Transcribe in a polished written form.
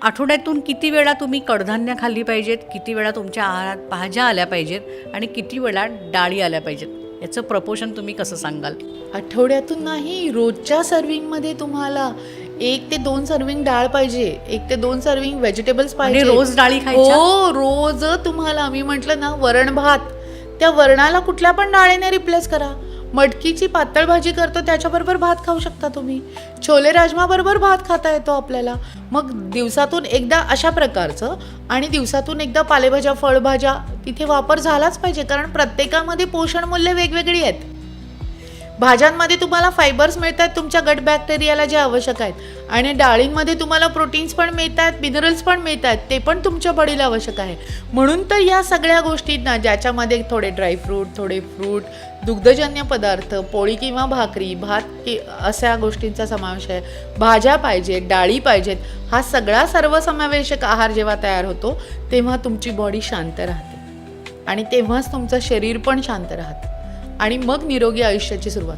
आठवड्यातून किती वेळा तुम्ही कडधान्य खाल्ली पाहिजेत, किती वेळा तुमच्या आहारात भाज्या आल्या पाहिजेत आणि किती वेळा डाळी आल्या पाहिजेत, याचं प्रपोर्शन तुम्ही कसं सांगाल? आठवड्यातून नाही, रोजच्या सर्विंगमध्ये तुम्हाला 1 ते 2 सर्विंग डाळ पाहिजे, 1 ते 2 सर्विंग व्हेजिटेबल्स म्हणजे पाहिजे. रोज डाळी खायच्या? हो, रोज. तुम्हाला मी म्हटलं ना, वरण भात, त्या वरणाला कुठल्या पण डाळीने रिप्लेस करा. मटकीची पातळ भाजी करतो त्याच्याबरोबर भात खाऊ शकता तुम्ही. छोले राजमा बरोबर भात खाता येतो आपल्याला. मग दिवसातून एकदा अशा प्रकारचं आणि दिवसातून एकदा पालेभाज्या, फळभाज्या तिथे वापर झालाच पाहिजे, कारण प्रत्येकामध्ये पोषण मूल्य वेगवेगळी आहेत. भाज्यांमध्ये तुम्हाला फायबर्स मिळतात तुमच्या गट बॅक्टेरियाला जे आवश्यक आहेत, आणि डाळींमध्ये तुम्हाला प्रोटीन्स पण मिळतात, मिनरल्स पण मिळतात, ते पण तुमच्या बॉडीला आवश्यक आहे. म्हणून तर या सगळ्या गोष्टींना, ज्याच्यामध्ये थोडे ड्रायफ्रूट, थोडे फ्रूट, दुग्धजन्य पदार्थ, पोळी किंवा भाकरी, भात अशा गोष्टींचा समावेश आहे. भाज्या पाहिजेत, डाळी पाहिजेत. हा सगळा सर्वसमावेशक आहार जेव्हा तयार होतो तेव्हा तुमची बॉडी शांत राहते आणि तेव्हाच तुमचं शरीर पण शांत राहतं आणि मग निरोगी आयुष्याची सुरुवात.